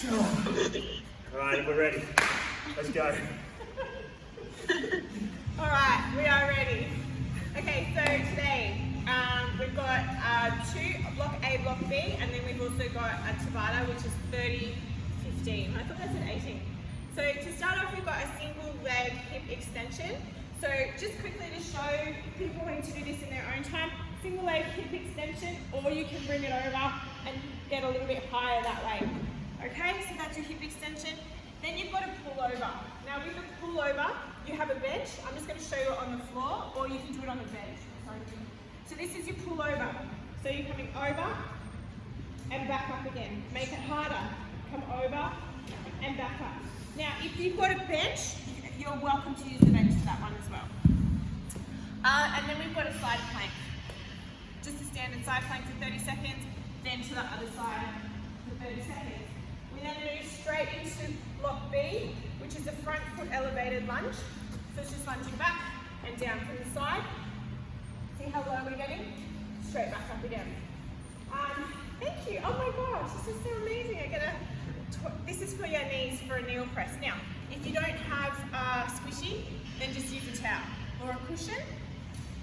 Alright, we're ready. Let's go. Alright, we are ready. Okay, so today we've got block A, block B, and then we've also got a Tabata, which is 30-15. I thought that said 18. So to start off, we've got a single leg hip extension. So just quickly to show people wanting to do this in their own time, single leg hip extension, or you can bring it over and get a little bit higher that way. Okay, so that's your hip extension. Then you've got a pullover. Now with a pullover, you have a bench. I'm just going to show you it on the floor, or you can do it on the bench. So this is your pullover. So you're coming over and back up again. Make it harder. Come over and back up. Now, if you've got a bench, you're welcome to use the bench for that one as well. And then we've got a side plank. Just a standard side plank for 30 seconds, then to the other side for 30 seconds. We then move straight into block B, which is a front foot elevated lunge. So it's just lunging back and down from the side. See how low we're getting? Straight back up again. Thank you. Oh my gosh, this is so amazing. This is for your knees for a kneel press. Now, if you don't have a squishy, then just use a towel or a cushion,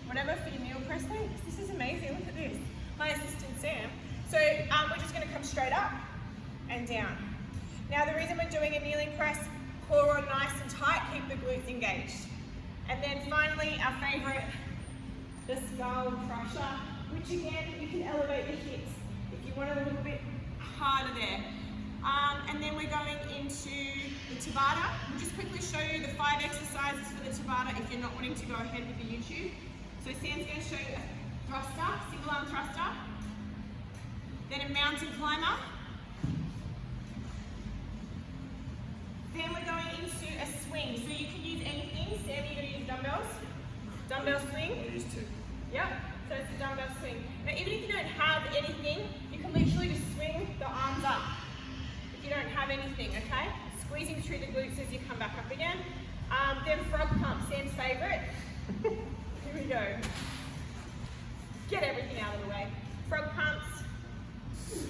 whatever for your kneel press. Thanks. This is amazing. Look at this. My assistant Sam. So we're just going to come straight up and down. Now, the reason we're doing a kneeling press, core on nice and tight, keep the glutes engaged. And then finally, our favorite, the skull crusher, which again, you can elevate the hips if you want it a little bit harder there. And then we're going into the Tabata. We'll just quickly show you the 5 exercises for the Tabata if you're not wanting to go ahead with the YouTube. So Sam's going to show you a thruster, single arm thruster, then a mountain climber. Then we're going into a swing. So you can use anything. Sam, you're going to use dumbbells. Dumbbell swing. I use 2. Yep, so it's a dumbbell swing. Now even if you don't have anything, you can literally just swing the arms up. If you don't have anything, okay? Squeezing through the glutes as you come back up again. Then frog pump, Sam's favourite. Here we go. Get everything out of the way. Frog pumps.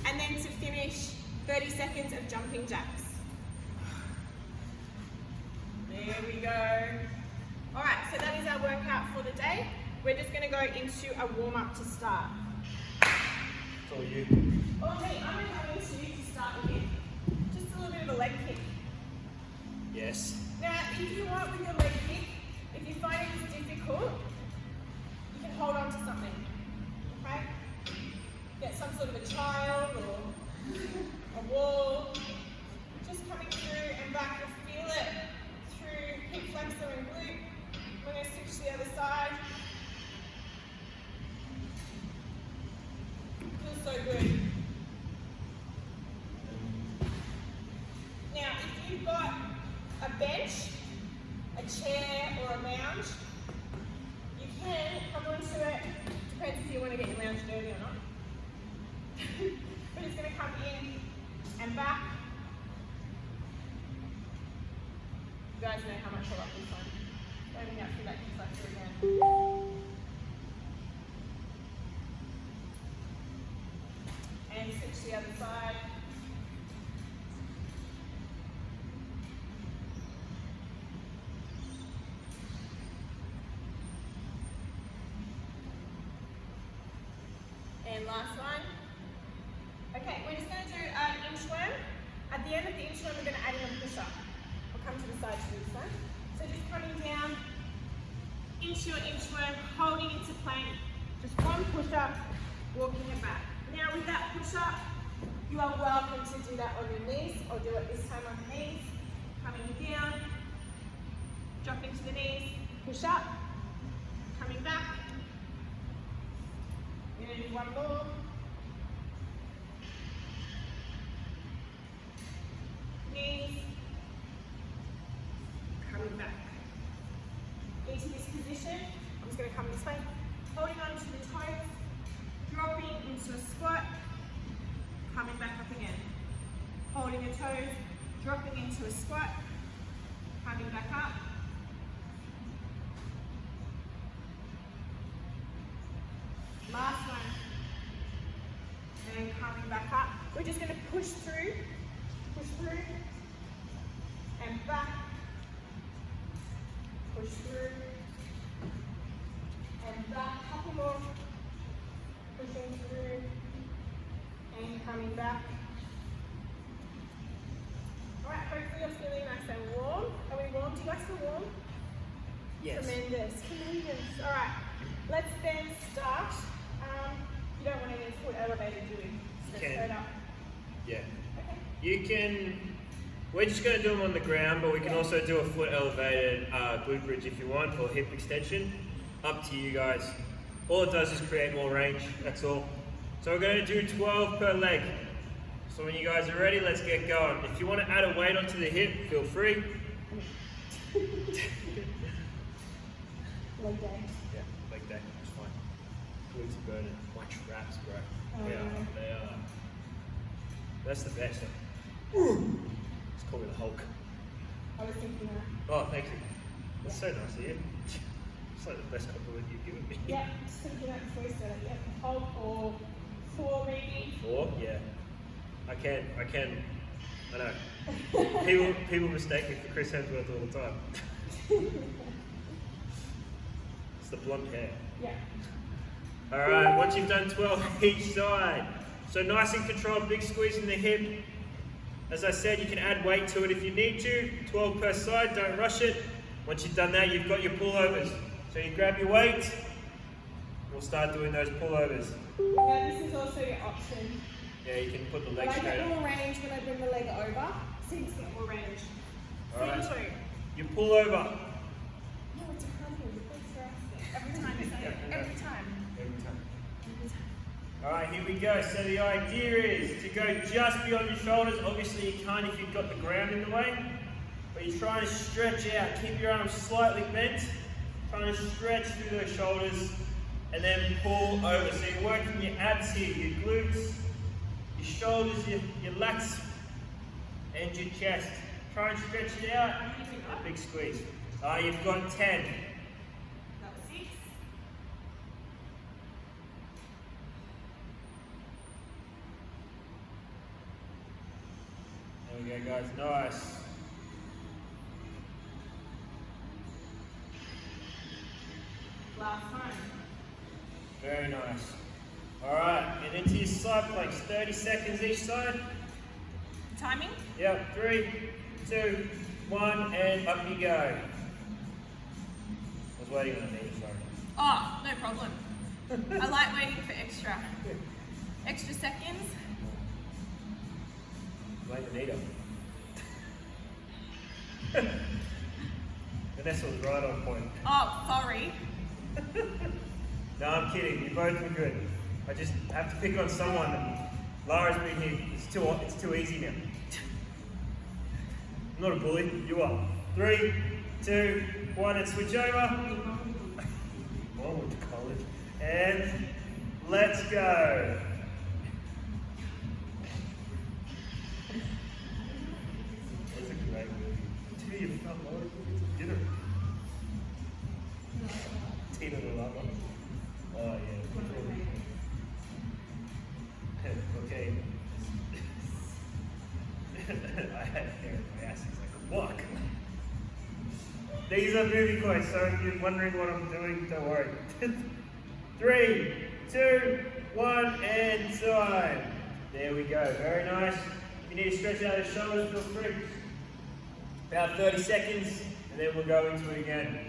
And then to finish, 30 seconds of jumping jacks. There we go. Alright, so that is our workout for the day. We're just going to go into a warm-up to start. It's all you. Oh, hey, I'm going to go into you to start with. Just a little bit of a leg kick. Yes. Now, if you want with your leg kick, if you find it is difficult, you can hold on to something. Okay? Get some sort of a child or a wall. Just coming through and back. You'll feel it through hip flexor and glute. We're going to switch to the other side. Feels so good. Now, if you've got a bench, a chair, or a lounge, you can come onto it. Depends if you want to get your lounge dirty or not. But it's going to come in and back. You guys know how much I love this one. Don't even have to do that flexor again. And switch to the other side. And last one. Okay, we're just going to do an inchworm. At the end of the inchworm, we're going to add in a push-up. I'll come to the side to do this one. So just coming down into your inchworm, holding into plank. Just one push-up, walking it back. Now with that push-up, you are welcome to do that on your knees, or do it this time on the knees. Coming down, dropping to the knees, push up, coming back. We're going to do one more. Knees, coming back. Into this position, I'm just going to come this way, holding on to the toes, dropping into a squat, coming back up again. Holding the toes, dropping into a squat, coming back up. Last one. And then coming back up. We're just going to push through through, and back, push through, and back, couple more, pushing through, and coming back. Alright, hopefully you're feeling nice and warm. Are we warm? Do you guys feel warm? Yes. Tremendous, tremendous. Alright, let's then start. You don't want any foot elevated, do we? Just Can. straight up. Yeah. Okay. You can, we're just going to do them on the ground, but we can also do a foot elevated glute bridge if you want, or hip extension. Up to you guys. All it does is create more range, that's all. So we're going to do 12 per leg. So when you guys are ready, let's get going. If you want to add a weight onto the hip, feel free. Leg day. Yeah, leg day, that's fine. Glutes are burning. My traps, bro. Oh, They are. That's the best. Just call me the Hulk. I was thinking that. Oh, thank you. That's so nice of you. It's like the best compliment you've given me. Yeah, just thinking that before we started. Yeah, hold for 4 maybe. 4? Yeah. I can. I know. People mistake me for Chris Hemsworth all the time. It's the blonde hair. Yeah. Alright, once you've done 12 each side. So nice and controlled, big squeeze in the hip. As I said, you can add weight to it if you need to. 12 per side, don't rush it. Once you've done that, you've got your pullovers. So you grab your weight, we'll start doing those pullovers. Now this is also your option. Yeah, you can put the But legs I straight get up. more range when I bring the leg over. Seems to get more range. Alright. Scene 2. You pull over. No, it's a cardio. Every time you say it. Every time. Every time. Every time. Alright, here we go. So the idea is to go just beyond your shoulders. Obviously you can't if you've got the ground in the way. But you're trying to stretch out. Keep your arms slightly bent. Trying to stretch through those shoulders. And then pull over. So you're working your abs here, your glutes, your shoulders, your lats, and your chest. Try and stretch it out. Big squeeze. You've got 10. That was 6. There we go, guys. Nice. Last time. Very nice. Alright, and into your side planks. 30 seconds each side. Timing? Yep, 3, 2, 1, and up you go. I was waiting on a knee, sorry. Oh, no problem. I like waiting for extra seconds. Wait the knee up. Vanessa was right on point. Oh, sorry. No, I'm kidding. You both were good. I just have to pick on someone. Lara's been here. It's too easy now. I'm not a bully. You are. 3, 2, 1, and switch over. Mom went to college. And let's go. That's a great movie. Tell you felt Laura cooked dinner. Tina the lover. Oh yeah. Okay. I had hair in my ass. It's like a walk. These are movie quotes, so if you're wondering what I'm doing, don't worry. 3, 2, 1, and side. There we go. Very nice. If you need to stretch out the shoulders, feel free. About 30 seconds, and then we'll go into it again.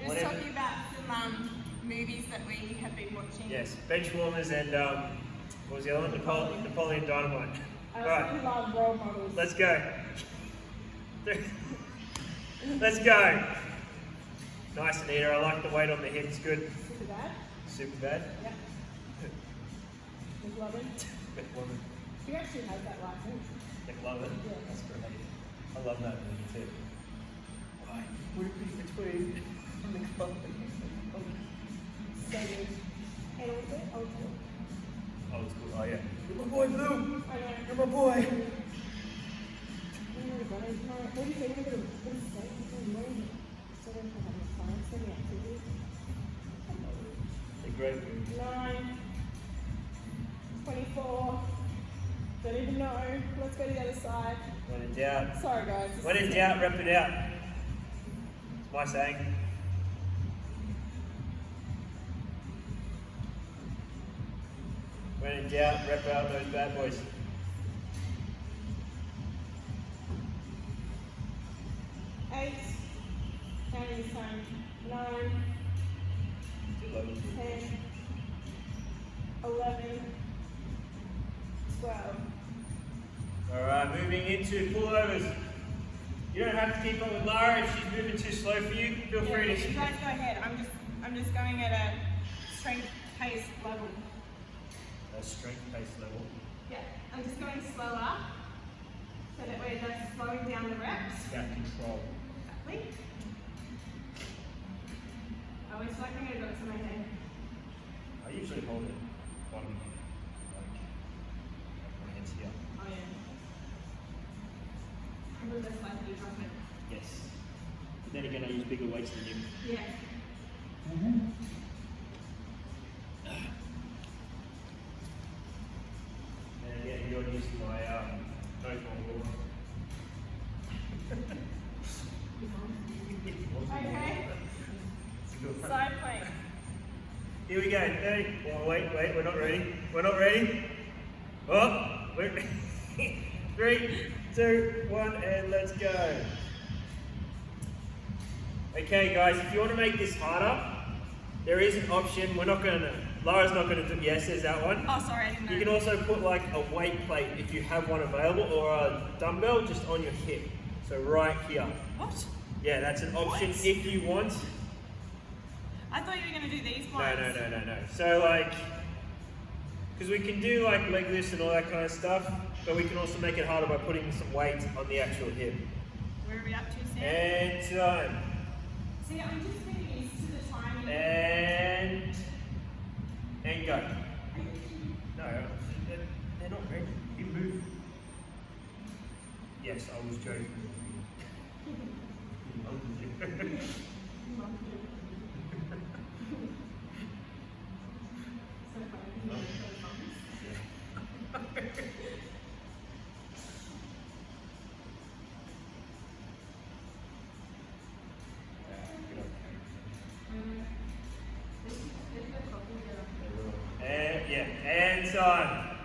We're just talking about some movies that we have been watching. Yes, bench warmers and what was the other one? Napoleon Dynamite. I Right, also love role models. let's go. Let's go. Nice, Anita. I like the weight on the hips. Good. Super bad. Super bad. Yep. McLovin. McLovin. He actually has that license. McLovin. Yeah. That's great. I love that movie too. Why? Would it be between McLovin and So good. And also, old school. Old school. Oh yeah. You're my boy, Blue. I know. You're my boy. Oh my God, no. What do you think? What is it? So then for having fun, so the activities. They're great movies. 9, 24. Don't even know. Let's go to the other side. When in doubt. Sorry guys. When in doubt, rep it out. That's my saying. When in doubt, rep out those bad boys. Eight. Counting this time. 9. 10. 11. 12. Alright, moving into pullovers. You don't have to keep up with Lara if she's moving too slow for you. Feel free You to. guys go ahead. I'm just going at a strength pace level. A strength pace level. Yeah. I'm just going slower so that we're just slowing down the reps. Got control. Exactly. I always feel like I'm going to go to my head. I usually hold it bottom, like my hands here. Oh yeah. I'm a little less likely to drop it. Yes. But then again, I use bigger weights than you. Yeah. And again, you're using my nose more. Okay. It's a good one. Side plank. Here we go, 30. Oh, wait, we're not ready. We're not ready. Oh, we're 3, 2, 1, and let's go. Okay, guys, if you want to make this harder, there is an option. Lara's not gonna do, yes, there's that one. Oh, sorry, I didn't know. You can also put like a weight plate if you have one available, or a dumbbell just on your hip. So right here. What? Yeah, that's an option What? if you want. I thought you were going to do these No, ones. no. So like, because we can do like leg lifts and all that kind of stuff, but we can also make it harder by putting some weight on the actual hip. Where are we up to, Sam? And time. See, I'm just getting used to the timing. And go. No, they're not ready. You move. Yes, I was joking. And time.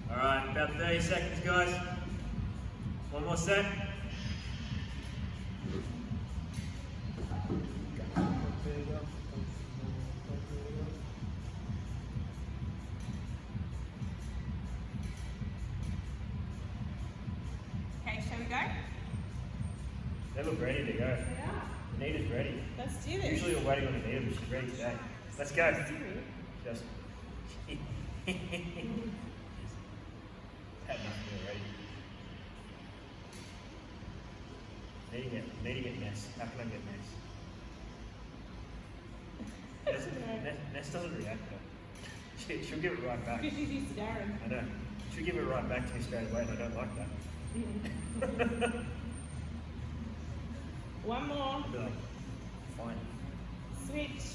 Alright, about 30 seconds, guys. One more set. Okay, shall we go? They look ready to go. Yeah. Anita's ready. Let's do this. Usually we're waiting on Anita, but she's ready today. Let's go. Just. Had nothing already. Need to get Ness. How can I get Ness? Ness doesn't react though. She'll give it right back. Because she's used to Darren. I know. She'll give it right back to me straight away, and I don't like that. One more. I'll be like, fine. Switch.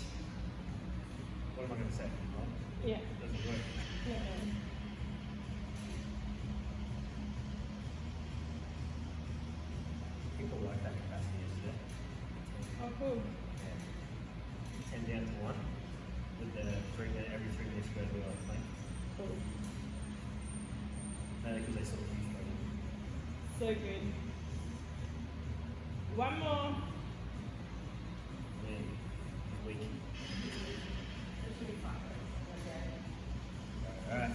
What am I going to say? Well, Yeah. it doesn't work. Yeah. People like that capacity yesterday. Oh, cool. Yeah. 10 down to 1 with the every 3 minutes go to the other plank. Cool. No, because they sort of use it. So good. One more. Yeah. Weak. That should be fun. Alright.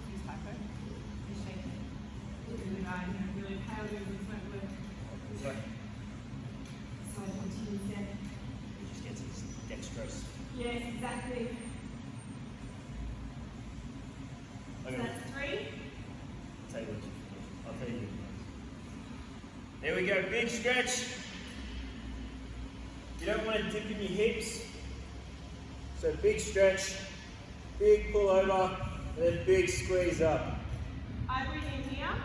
Use hypo. Just shake it. Really hard, really pale movements won't work. Sorry. So I continue instead. It just gets its dextrose. Yes, exactly. Okay. That's 3. I'll tell you what you I'll tell you. There we go, big stretch. You don't want to dip in your hips. So big stretch, big pull over, and then big squeeze up. I breathe in here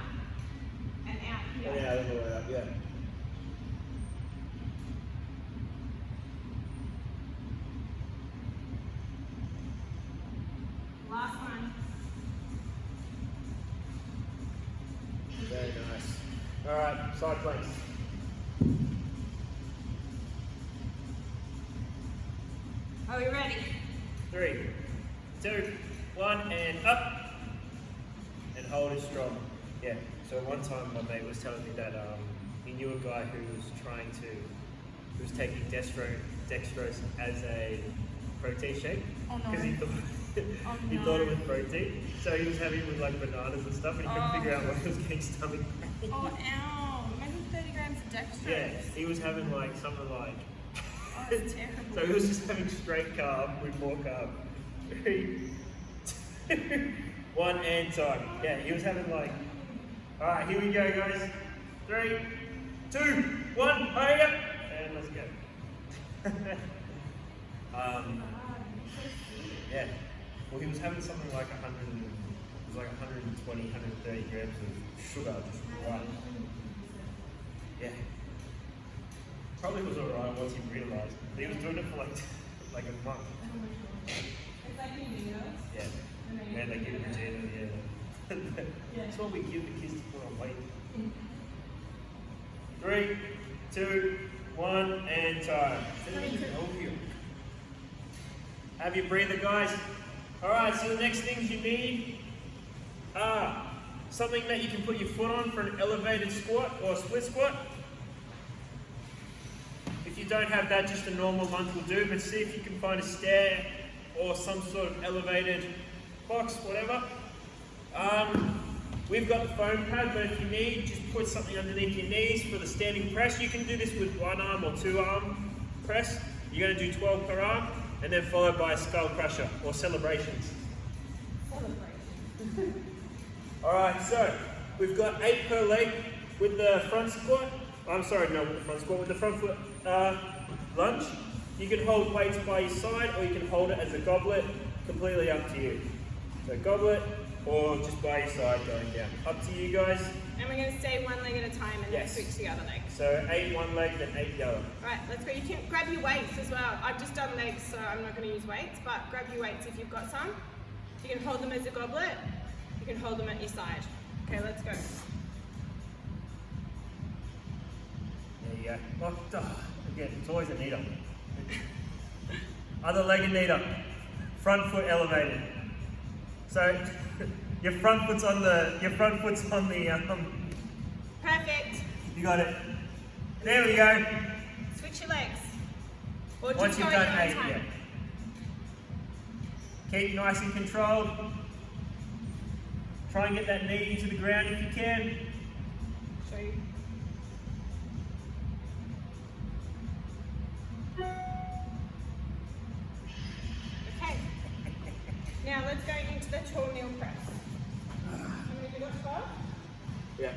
and out here. And out all the way up, yeah. side planks. Are we ready? 3, 2, 1, and up. And hold it strong. Yeah. So one time my mate was telling me that he knew a guy who was taking dextrose as a protein shake. Oh no. Because he thought he no. thought it was protein. So he was having it with like bananas and stuff, and he couldn't figure out why he was getting stomach pain. Oh, ow. Imagine 30 grams of dextrose. Yeah, he was having like something like. Oh, that's terrible. So he was just having straight carb with more carb. 3, 2, 1, and time. Yeah, he was having like. All right, here we go, guys. 3, 2, 1, hurry up, and let's go. Yeah. Well, he was having something like 120, 130 grams of sugar just right. Yeah. Probably was alright once he realised. He was doing it for like a month. It's like you do those. Yeah. Yeah, they give it to Gina, yeah. That's what we give the kids to put on weight. 3, 2, 1, and time. Have your breather, guys. Alright, so the next things you need are something that you can put your foot on for an elevated squat or split squat. If you don't have that, just a normal lunge will do, but see if you can find a stair or some sort of elevated box, whatever. We've got the foam pad, but if you need, just put something underneath your knees for the standing press. You can do this with 1 arm or 2 arm press. You're going to do 12 per arm, and then followed by a skull crusher or celebrations. Alright, so we've got 8 per leg with the front squat. I'm sorry, no, with the front squat. With the front foot lunge, you can hold weights by your side, or you can hold it as a goblet. Completely up to you. So goblet, or just by your side going down. Up to you guys. And we're going to stay one leg at a time and then switch to the other leg. So 8 one leg, then 8 the other. Right, let's go. You can grab your weights as well. I've just done legs, so I'm not going to use weights, but grab your weights if you've got some. You can hold them as a goblet. You can hold them at your side. Okay, let's go. There you go. Oh, again, it's always a knee up. Other leg and knee up. Front foot elevated. So your front foot's on the Perfect. You got it. There we go. Switch your legs. Or just Once go you've at done your own 8, time. yeah. Keep nice and controlled. Try and get that knee into the ground if you can. Show you. Okay. Now let's go into the tall kneel press. I'm going to do that first. Yeah.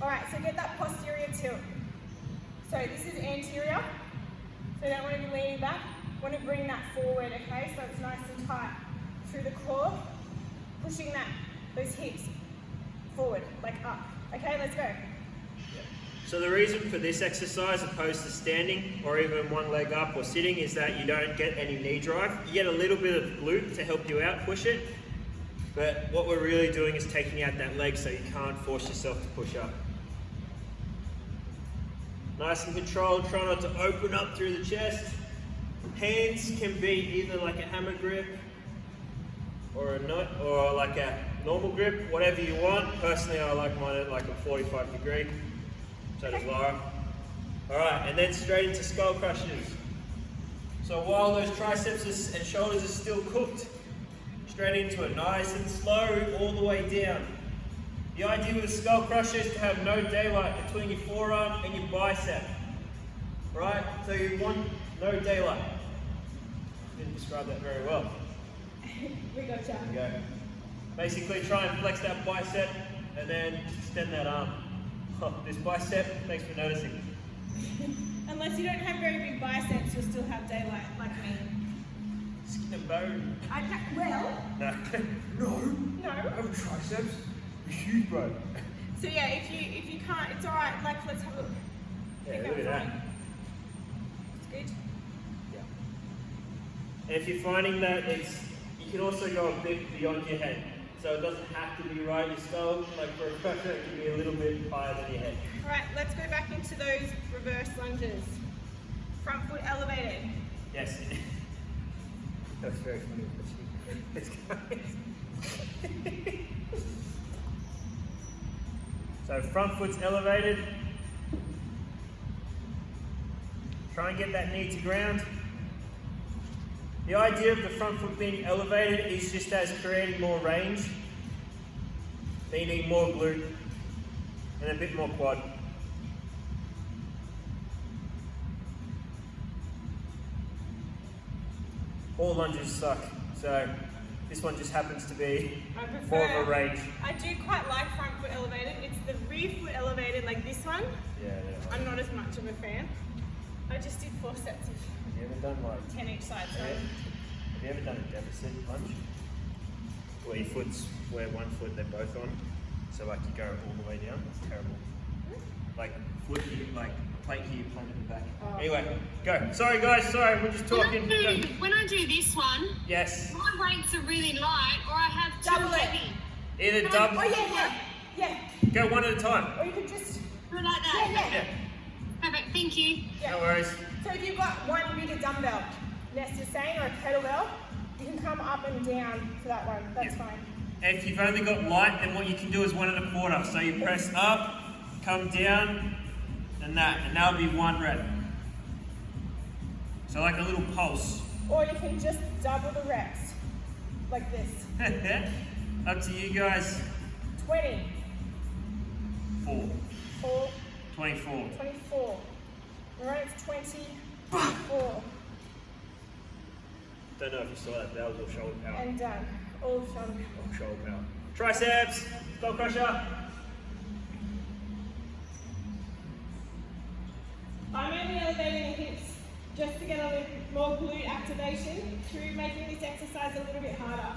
Alright, so get that posterior tilt. So this is anterior. So you don't want to be leaning back. You want to bring that forward, okay? So it's nice and tight through the core. Pushing those hips forward, like up. Okay, let's go. So the reason for this exercise opposed to standing or even one leg up or sitting is that you don't get any knee drive. You get a little bit of glute to help you out, push it. But what we're really doing is taking out that leg so you can't force yourself to push up. Nice and controlled, try not to open up through the chest. Hands can be either like a hammer grip or a nut or like a normal grip, whatever you want. Personally, I like mine at like a 45 degree. So does Laura. Alright, and then straight into skull crushers. So while those triceps and shoulders are still cooked, straight into it, nice and slow, all the way down. The idea with a skull crusher is to have no daylight between your forearm and your bicep. Right? So you want no daylight. Didn't describe that very well. We got you. There you go. Basically try and flex that bicep and then extend that arm. Oh, this bicep, thanks for noticing. Unless you don't have very big biceps, you'll still have daylight, like me. Skin and bone. Well. No. No. I have triceps. They're huge, bro. So yeah, if you can't, it's alright. Like, let's have a look. Yeah, look at that. It's good. Yeah. And if you're finding that you can also go a bit beyond your head. so it doesn't have to be right at your skull. Like for a crusher, it can be a little bit higher than your head. All right, let's go back into those reverse lunges. Front foot elevated. Yes. That was very funny. Let's go. So front foot's elevated. Try and get that knee to ground. The idea of the front foot being elevated is just as creating more range, meaning more glute and a bit more quad. All lunges suck, so this one just happens to be more of a range. I do quite like front foot elevated. It's the rear foot elevated like this one. Yeah. I'm not as much of a fan. I just did 4 sets of Have you ever done like 10 each side. So. Have you ever done a deficit lunge? Where your foot's where one foot they're both on, so like you go all the way down. It's terrible. Like foot here, like plate here, plate in the back. Oh. Anyway, go. Sorry guys, sorry, we're just talking. When I do this one, Yes. my weights are really light, or I have too Double it. heavy. Either double. Oh yeah. Go one at a time. Or you could just, Do it like that. Yeah. Perfect, thank you. yeah. No worries. So if you've got one bigger dumbbell, Ness is saying, or a kettlebell, you can come up and down for that one. That's fine. And if you've only got light, then what you can do is 1 1/4. So you press up, come down, and that'll be 1 rep. So like a little pulse. Or you can just double the reps, like this. Up to you guys. 20, 4, 4, 24. 24. Alright, it's 24. Don't know if you saw that, that was all shoulder power. And done. All shoulder. All shoulder power. Triceps, skull crusher. I'm only elevating the hips just to get a little more glute activation through making this exercise a little bit harder.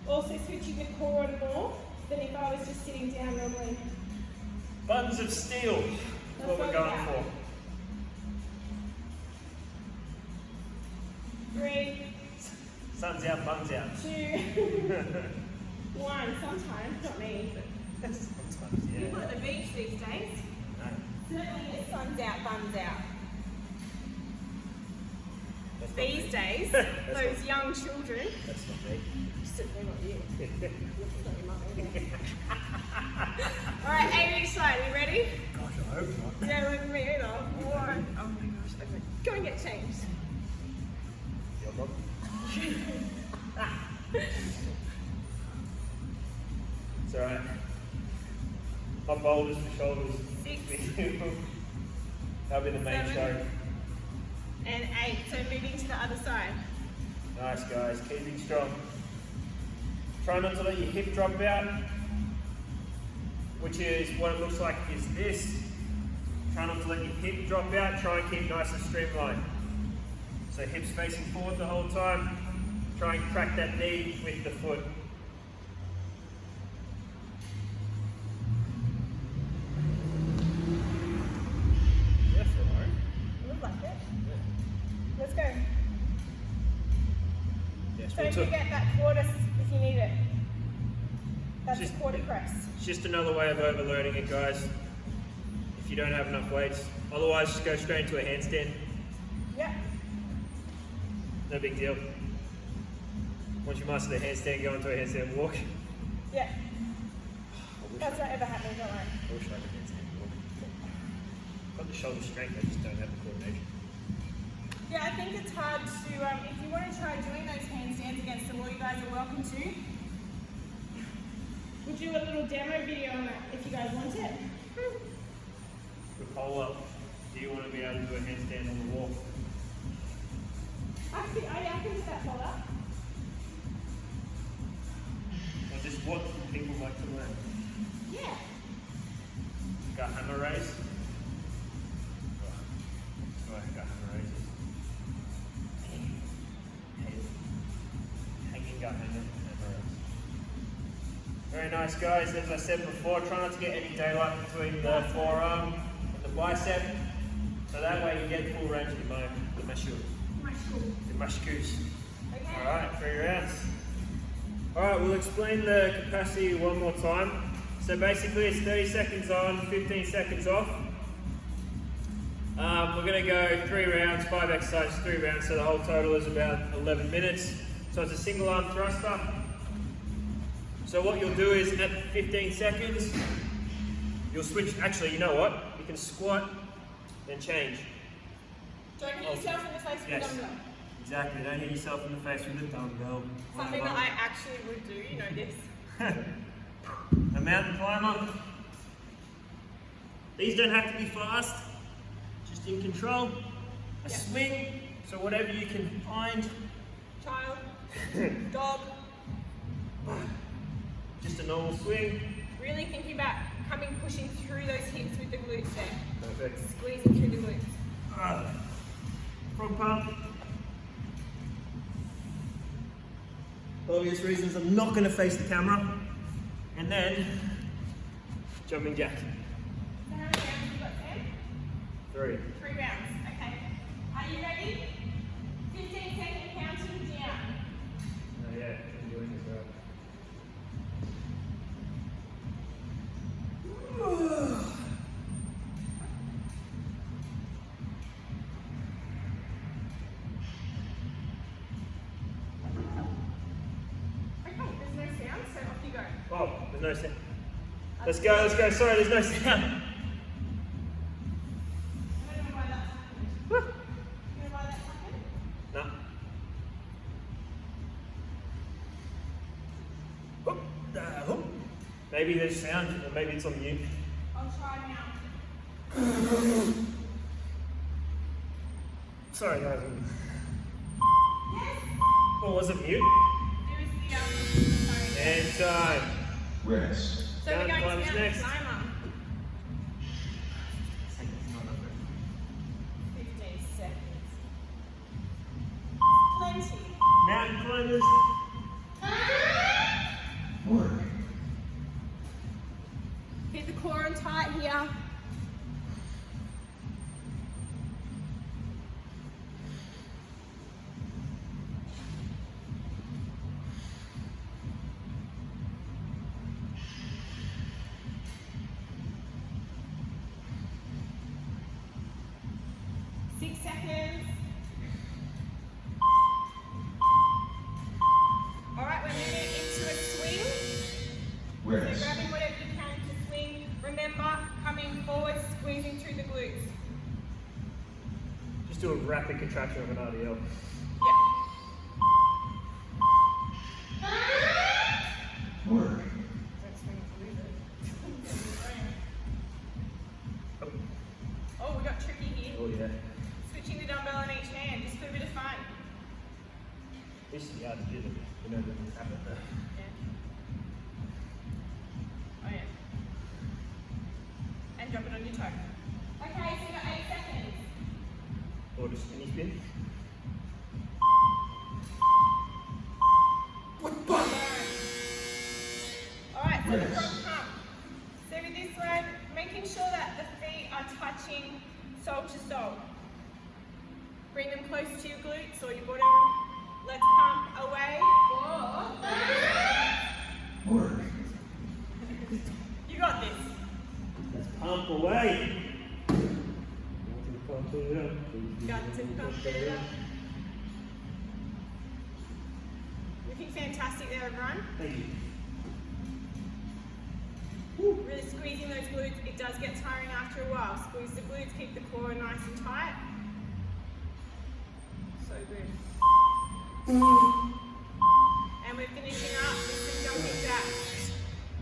Also switching the core on more than if I was just sitting down normally. Buttons of steel is what we're going for. 3, Sun's out, buns out. 2, 1. Sometimes, not me. Sometimes, yeah. People at the beach these days. No, Certainly it's sun's out, buns out. that's not These me. days, That's those young children, That's not me. certainly not you. Not your mum either. Alright, 8 each side, are you ready? Gosh, I hope not. Yeah, look at me either. 1. Oh my gosh, okay. Go and get changed. Your mum? It's alright. My boulders for shoulders. 6, That'll be the main 7. show. and 8. So moving to the other side. Nice guys, keeping strong. Try not to let your hip drop out, which is what it looks like is this. Try not to let your hip drop out, try and keep nice and streamlined. So hips facing forward the whole time. Try and crack that knee with the foot. That's alright. Look like it. Let's go. Yes, Don't forget that quarter if you need it. That's Just- a quarter press. It's just another way of overloading it, guys. If you don't have enough weights. Otherwise, just go straight into a handstand. Yep. No big deal. Once you master the handstand, go into a handstand walk. Yep. I wish That's not ever happening, don't worry. I wish I could handstand walk. Got the shoulder strength, I just don't have the coordination. Yeah, I think it's hard to, if you want to try doing those handstands against the wall, you guys are welcome to. We'll do a little demo video on that if you guys want it. Quick poll up. Do you want to be able to do a handstand on the wall? Actually, I can do that pull up. Or just what people like to learn? Yeah. Got hammer raise? Oh, I got hammer raises. Hanging gut hammer raise. Very nice, guys. As I said before, try not to get any daylight between the forearm and the bicep, so that way you get full range of the muscles. My school. The muscles. Okay. All right, 3 rounds. Alright, we'll explain the capacity one more time. So basically it's 30 seconds on, 15 seconds off. We're going to go 3 rounds, 5 exercises, 3 rounds, so the whole total is about 11 minutes. So it's a single arm thruster. So what you'll do is at 15 seconds, you'll switch, actually you know what, you can squat and change. Don't hit yourself in the face with a dumbbell. Exactly, don't hit yourself in the face with a dumbbell. Something that I actually would do, you know this. A mountain climber. These don't have to be fast, just in control. A swing, so whatever you can find. Child, dog. Just a normal swing. Really thinking about pushing through those hips with the glutes there. Perfect. Squeezing through the glutes. Frog pump. Obvious reasons I'm not going to face the camera. And then, jumping jack. So how many rounds have you got, Sam? 3. 3 rounds, okay. Are you ready? 15-second counting down. Oh yeah, I'm doing this right. Okay, there's no sound, so off you go. Oh, there's no sound. Let's go, let's go. Sorry, there's no sound. I don't know why that happened. Woo. You know why that happened? No. Whoop, whoop. Maybe there's sound, or maybe it's on mute. I'll try now. Sorry, guys. Yes! Or was it mute? There is the sorry. And time. Rest. So we're going to Climbers mountain next. climber. 15 seconds. Plenty. Mountain climbers. Work. Keep the core on tight here. Alright, we're moving into a swing. So Rest. grabbing whatever you can to swing. Remember, coming forward, squeezing through the glutes. Just do a rapid contraction of an RDL. Yep. Work. Oh, we got tricky here. Oh yeah. Switching the dumbbell in each hand, just for a bit of fun. This is hard to do them. You know that happen there. Yeah. Oh yeah. And drop it on your toe. Okay, so you got 8 seconds. Or just any spin. Alright, so the front pump. So with this one, making sure that the feet are touching sole to sole. Bring them close to your glutes or your bottom. Let's pump away. 4. Work. You got this. Let's pump away. Got to pump it up. Looking fantastic there, everyone. Thank you. Really squeezing those glutes. It does get tiring after a while. Squeeze the glutes, keep the core nice and tight. So good. And we're finishing up with some jumping jacks.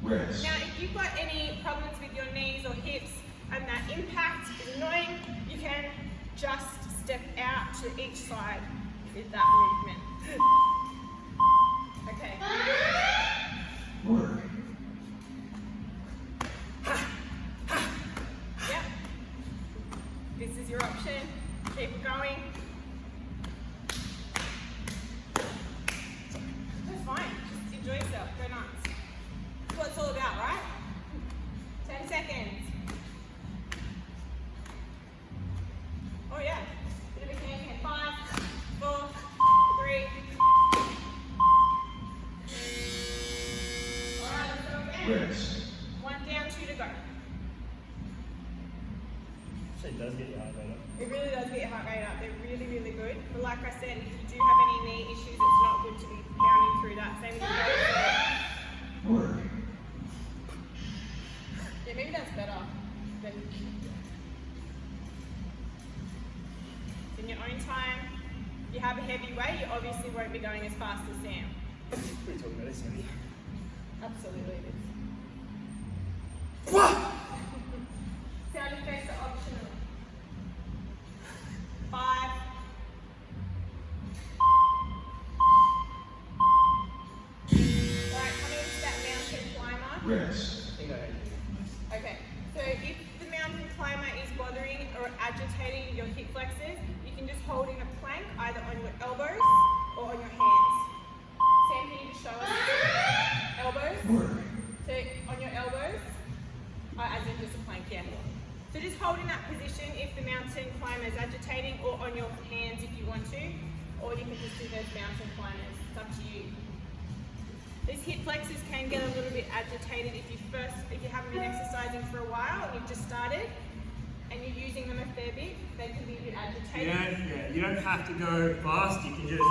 Rest. Now, if you've got any problems with your knees or hips and that impact is annoying, you can just step out to each side with that movement. Okay. Work. Yep. This is your option. Keep it going. That's fine. Just enjoy yourself. Go nuts. That's what it's all about, right? 10 seconds. Oh yeah. Bit of a hand. 5, 4, 3. Actually, it does get your heart rate up. It really does get your heart rate up. They're really, really good. But like I said, if you do have any knee issues, it's not good to be pounding through that. Same with the pelvic. Work. Yeah, maybe that's better. Than in your own time, if you have a heavy weight, you obviously won't be going as fast as Sam. What are you talking about this, Andy? Absolutely it is. What? Sound effects are optional. 5. Right, coming into that mountain climber. Rest. I think I hate you. Okay, so if the mountain climber is bothering or agitating your hip flexors, you can just hold in a plank either on your elbows or on your hands. Sam, can you just show us? Elbows. Work. So on your elbows, as in just a plank, yeah. So just hold in that position if the mountain climber is agitating, or on your hands if you want to, or you can just do those mountain climbers. It's up to you. These hip flexors can get a little bit agitated if you haven't been exercising for a while and you've just started and you're using them a fair bit, they can be a bit agitated. You don't have to go fast, you can just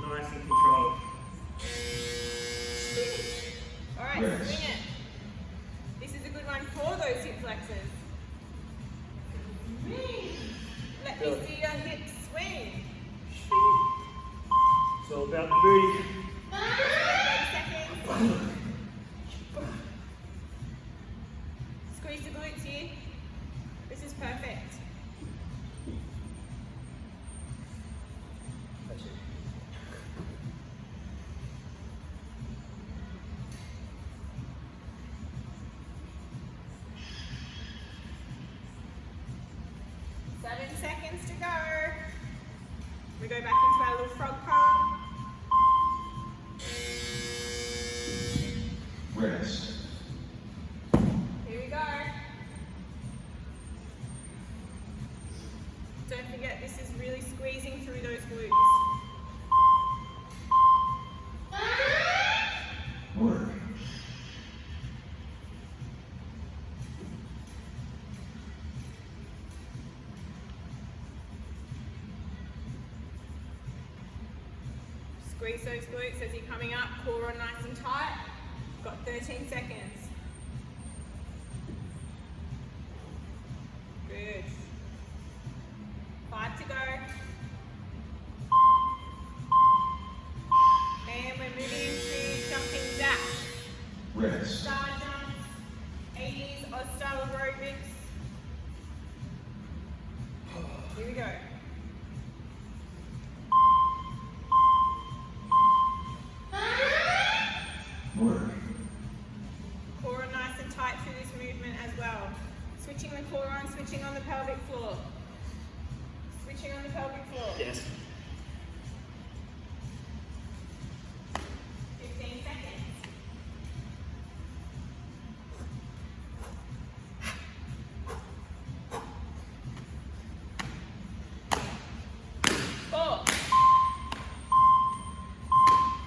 nice and controlled. Alright, Yes. swing it. This is a good one for those hip flexors. Let me see your hips swing. It's all about the booty. 30 seconds. Squeeze the glutes here. This is perfect. That's it. Seven seconds to go. We go back into our little frog pose. Rest. Here we go. Don't forget, this is really squeezing through those glutes. Work. Squeeze those glutes as you're coming up. Core on nice and tight. Got 13 seconds. Good. 5 to go. And we're moving into jumping jacks. Rest. Star jumps, 80s Oz style aerobics. Here we go. Work. Core nice and tight through this movement as well. Switching the core on, switching on the pelvic floor. Switching on the pelvic floor. Yes. 15 seconds. Four.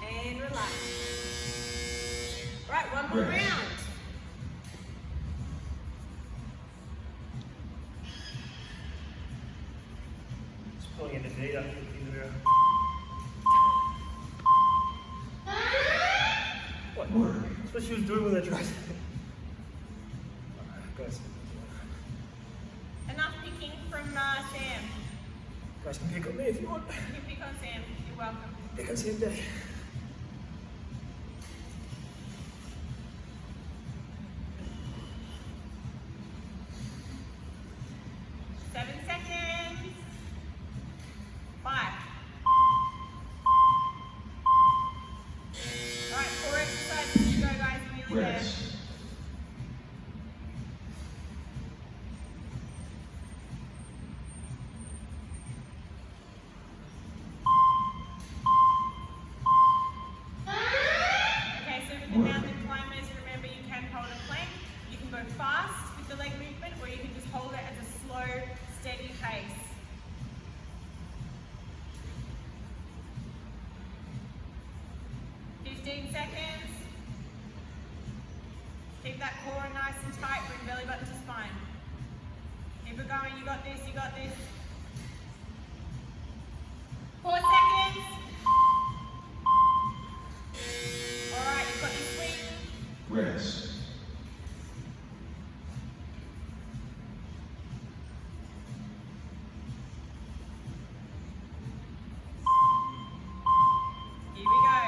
And relax. Right, one more Rest. round. Just pulling in the feet up into the What? Work. That's what she was doing with her dress. Guys, Enough picking from Sam. guys can pick on me if you want. You pick on Sam. You're welcome. Pick on Sam Day. Seven seconds. 5. Alright, 4 exercises to go, guys. Nearly there. Rest. Okay, so with the mountain climbers, remember you can hold a plank. You can go fast with the leg movement, or you can just hold it at a slow, steady pace. Seconds. Keep that core nice and tight, bring belly button to spine. Keep it going, you got this, you got this. 4 seconds. Alright, you've got your swing. Rest. Here we go.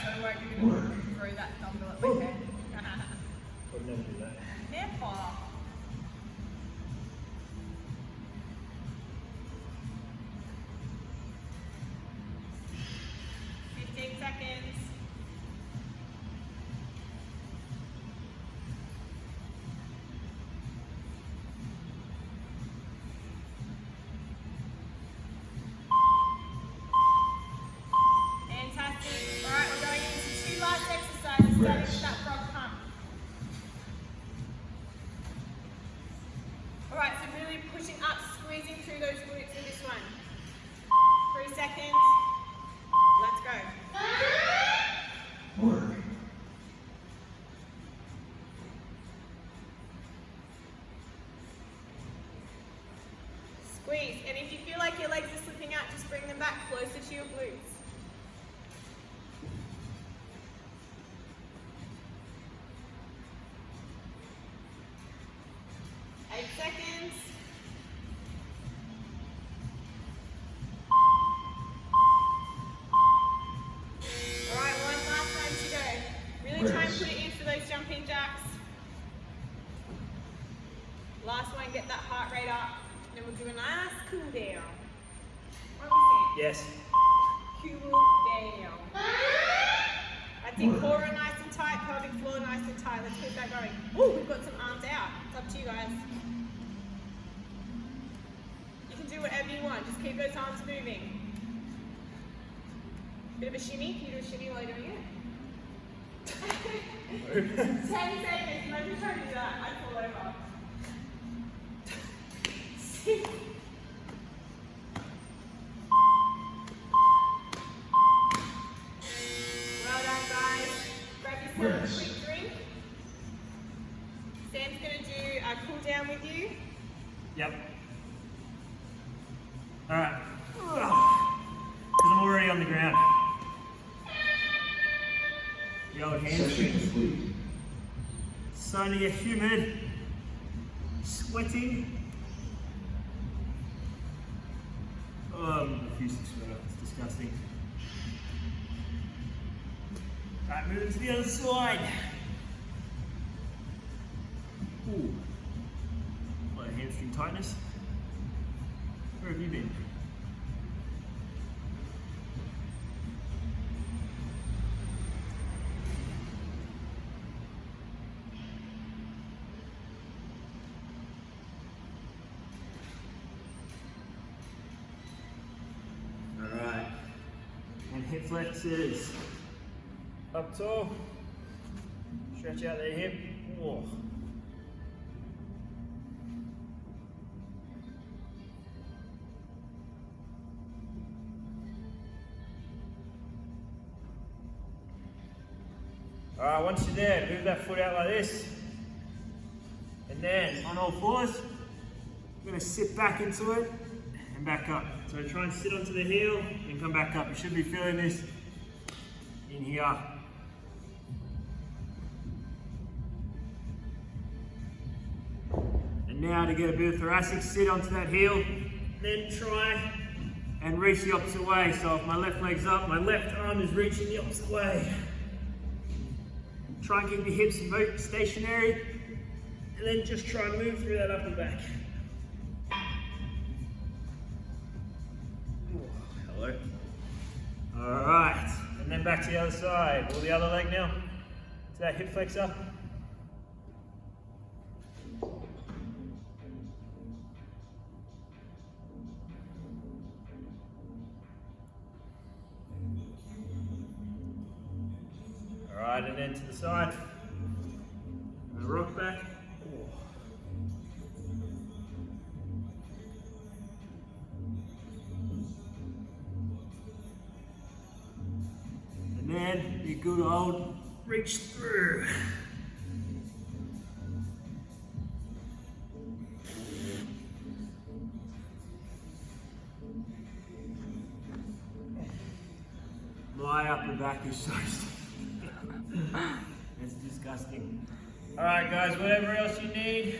So worried you're going to throw that dumbbell at my head. Would never do that. Never. Seconds. Fantastic. All right, we're going into 2 last exercises, starting with that frog pump. All right, so really pushing up, squeezing through those glutes in this one. 3 seconds. Let's go. Work. Squeeze, and if you feel like your legs are slipping out, just bring them back closer to your glutes. 8 seconds. All right, one last time to go. Really try and put it in for those jumping jacks. Last one, get that heart rate up. Then we'll do a nice cool down. What are we saying? Yes. Cool down. That's it, core nice and tight, pelvic floor nice and tight. Let's keep that going. Oh, we've got some arms out. It's up to you guys. You can do whatever you want. Just keep those arms moving. Bit of a shimmy. Can you do a shimmy while you're doing it? 10 seconds. Imagine trying to do that. I'd fall over. 6. Well done, guys. Grab yourself a quick drink. Sam's going to do a cool down with you. Yep. Alright. Because I'm already on the ground. The old Session hamstrings. complete. Starting to get humid. Sweating. I'm refusing to sweat. It's disgusting. Alright, moving to the other side. Ooh. A lot of hamstring tightness. Where have you been? Alright. And hip flexors. Up tall. Stretch out that hip. Whoa. Alright, once you're there, move that foot out like this. And then, on all fours, we're going to sit back into it and back up. So try and sit onto the heel and come back up. You should be feeling this in here. And now to get a bit of thoracic, sit onto that heel, then try and reach the opposite way. So if my left leg's up, my left arm is reaching the opposite way. Try and keep your hips stationary, and then just try and move through that up and back. Ooh, hello. All right, and then back to the other side. Or the other leg now. To that hip flexor. Alright, and then to the side. And a rock back. And then your good old reach through. upper back is so it's disgusting. Alright guys, whatever else you need,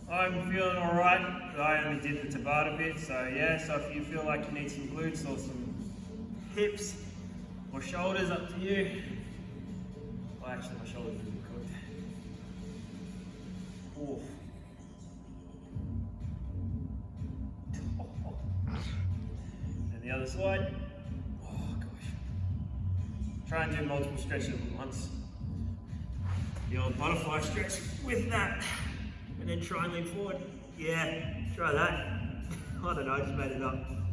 I'm feeling alright. I only did the Tabata bit, so yeah, so if you feel like you need some glutes or some hips or shoulders, up to you. Well, actually my shoulders are really cooked. Oof. And the other side. Oh gosh. Try and do multiple stretches at once. The old butterfly stretch with that. And then try and lean forward. Yeah, try that. I don't know, I just made it up.